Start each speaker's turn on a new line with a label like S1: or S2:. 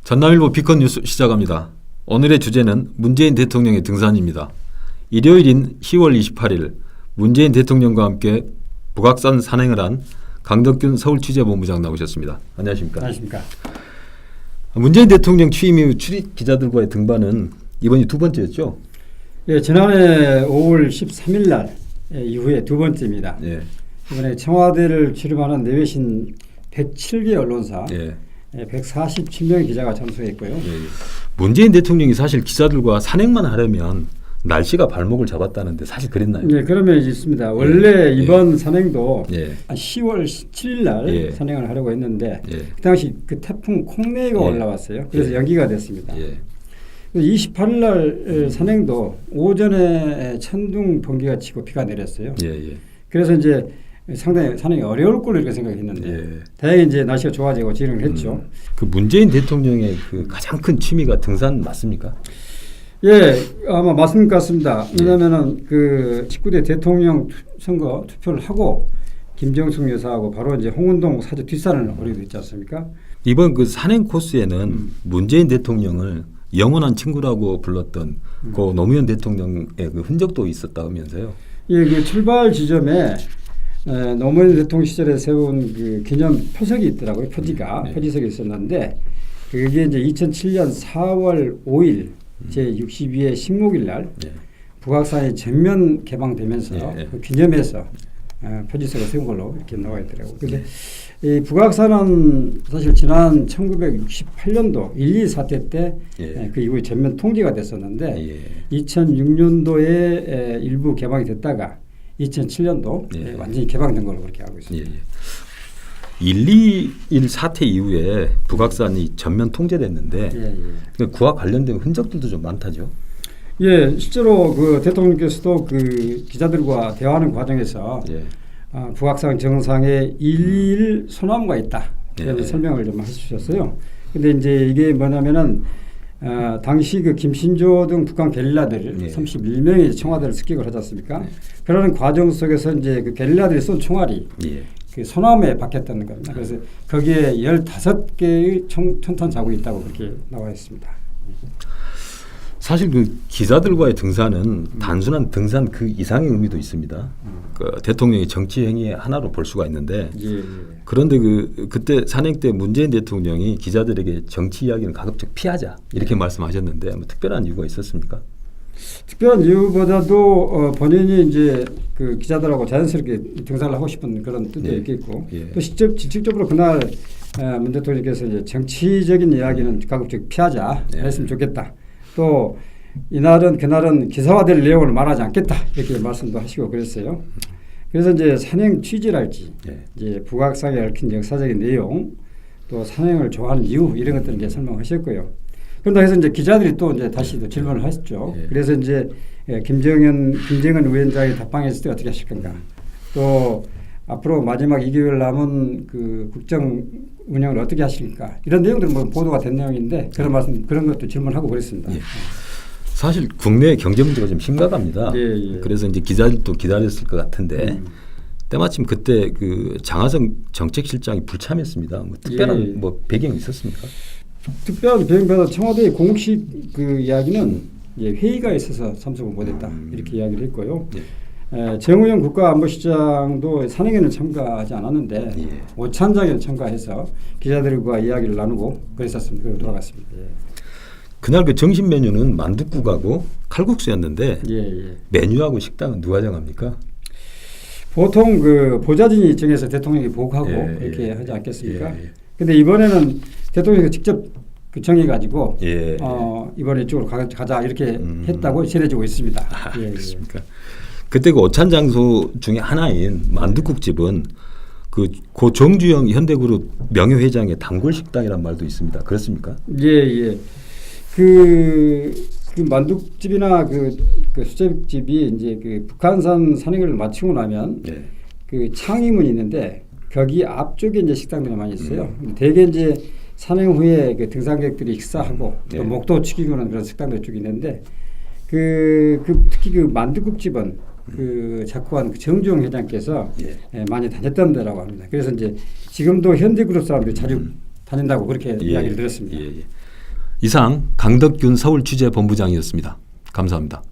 S1: 전남일보 비컨 뉴스 시작합니다. 오늘의 주제는 문재인 대통령의 등산입니다. 일요일인 10월 28일 문재인 대통령과 함께 북악산 산행을 한 강덕균 서울취재본부장 나오셨습니다. 안녕하십니까?
S2: 안녕하십니까?
S1: 문재인 대통령 취임 이후 출입 기자들과의 등반은 이번이 두 번째였죠?
S2: 예, 지난해 5월 13일 날 이후에 두 번째입니다.
S1: 예.
S2: 이번에 청와대를 출입하는 내외신 107개 언론사,
S1: 예.
S2: 147명의 기자가 참석했고요.
S1: 예. 문재인 대통령이 사실 기자들과 산행만 하려면 날씨가 발목을 잡았다는데 사실 그랬나요?
S2: 예, 그런 면이 있습니다. 원래 이번 산행도
S1: 예.
S2: 10월 17일 날
S1: 예.
S2: 산행을 하려고 했는데
S1: 예.
S2: 그 당시 그 태풍 콩메이가
S1: 예.
S2: 올라왔어요. 그래서
S1: 예.
S2: 연기가 됐습니다.
S1: 예.
S2: 28일 날 산행도 오전에 천둥 번개가 치고 비가 내렸어요.
S1: 예. 예.
S2: 그래서 이제 상당히 산행이 어려울 걸로 이렇게 생각했는데
S1: 예.
S2: 다행히 이제 날씨가 좋아지고 진행을 했죠.
S1: 그 문재인 대통령의 그 가장 큰 취미가 등산 맞습니까?
S2: 예, 아마 맞는 것 같습니다. 왜냐하면은 그 19대 대통령 선거 투표를 하고 김정숙 여사하고 바로 이제 홍은동 사저 뒷산을 오르게 됐지 않습니까?
S1: 이번 그 산행 코스에는 문재인 대통령을 영원한 친구라고 불렀던 그 노무현 대통령의 그 흔적도 있었다면서요?
S2: 예, 그 출발 지점에 노무현 대통령 시절에 세운 그 기념 표석이 있더라고요. 표지석이 있었는데 그게 이제 2007년 4월 5일 제 62회 식목일 날 북악산이 전면 개방되면서 그 기념해서 표지석을 세운 걸로 이렇게 나와 있더라고요. 근데 이 북악산은 사실 지난 1968년도 1.2 사태 때 그 이후에 전면 통제가 됐었는데 2006년도에 일부 개방이 됐다가 2007년도 완전히 개방된 걸로 그렇게 알고 있습니다.
S1: 1.2.1 사태 이후에 북악산이 전면 통제됐는데 그와 관련된 흔적들도 좀 많다죠.
S2: 예, 실제로 그 대통령께서도 그 기자들과 대화하는 과정에서 북악산 정상에 1.2.1 소나무가 있다. 그런 설명을 좀 해주셨어요. 근데 이제 이게 뭐냐면은 당시 그 김신조 등 북한 게릴라들 31명이 청와대를 습격을 하지 않습니까? 그러는 과정 속에서 이제 그 게릴라들이 쏜 총알이 그 소나무에 박혔다는 겁니다. 그래서 거기에 15개의 천탄 자국이 있다고 그렇게 나와 있습니다.
S1: 사실 그 기자들과의 등산은 단순한 등산 그 이상의 의미도 있습니다. 그 대통령의 정치 행위의 하나로 볼 수가 있는데 그런데 그때 산행 때 문재인 대통령이 기자들에게 정치 이야기는 가급적 피하자 이렇게 말씀하셨는데 뭐 특별한 이유가 있었습니까?
S2: 특별한 이유보다도 본인이 이제 그 기자들하고 자연스럽게 등산을 하고 싶은 그런 뜻도 있겠고 또 직접적으로 그날 문 대통령께서 이제 정치적인 이야기는 가급적 피하자 했으면 좋겠다. 또 이날은 그날은 기사화될 내용을 말하지 않겠다 이렇게 말씀도 하시고 그랬어요. 그래서 이제 산행 취지랄지 이제 북악산에 얽힌 역사적인 내용 또 산행을 좋아하는 이유 이런 것들을 이제 설명하셨고요. 그런다 해서 이제 기자들이 또 이제 다시 또 질문을 하셨죠. 그래서 이제 김정은 위원장이 답방했을 때 어떻게 하실 건가? 또 앞으로 마지막 2개월 남은 그 국정 운영을 어떻게 하실까? 이런 내용들은 뭐 보도가 된 내용인데 그런 것도 질문하고 그랬습니다.
S1: 사실 국내 경제 문제가 좀 심각합니다. 그래서 이제 기자들도 기다렸을 것 같은데 때마침 그때 그 장하성 정책실장이 불참했습니다. 뭐 특별한 뭐 배경이 있었습니까? 특별한
S2: 배경보다 청와대의 공식 그 이야기는 회의가 있어서 참석을 못했다 이렇게 이야기를 했고요. 정우영 국가안보실장도 산행에는 참가하지 않았는데 오찬장에는 참가해서 기자들과 이야기를 나누고 그랬었습니다. 그리고 돌아갔습니다.
S1: 그날 그 점심 메뉴는 만둣국하고 칼국수였는데 메뉴하고 식당은 누가 정합니까?
S2: 보통 그 보좌진이 정해서 대통령이 보고하고 이렇게 하지 않겠습니까? 근데 이번에는 대통령이 직접 그 정해가지고 이번에 이쪽으로 가자 이렇게 했다고 전해지고 있습니다.
S1: 그렇습니까? 그때 그 오찬 장소 중에 하나인 만둣국집은 고 정주영 현대그룹 명예회장의 단골 식당이란 말도 있습니다. 그렇습니까?
S2: 그 만둣집이나 그 수제집이 이제 그 북한산 산행을 마치고 나면 그 창의문이 있는데 거기 앞쪽에 이제 식당들이 많이 있어요. 대개 이제 산행 후에 그 등산객들이 식사하고 또 목도 축이고는 그런 식당들이 쭉 있는데 특히 그 만둣국집은 그 작고한 정주영 회장께서 많이 다녔던 데라고 합니다. 그래서 이제 지금도 현대그룹 사람들이 자주 다닌다고 그렇게 이야기를 들었습니다.
S1: 이상 강덕균 서울취재본부장이었습니다. 감사합니다.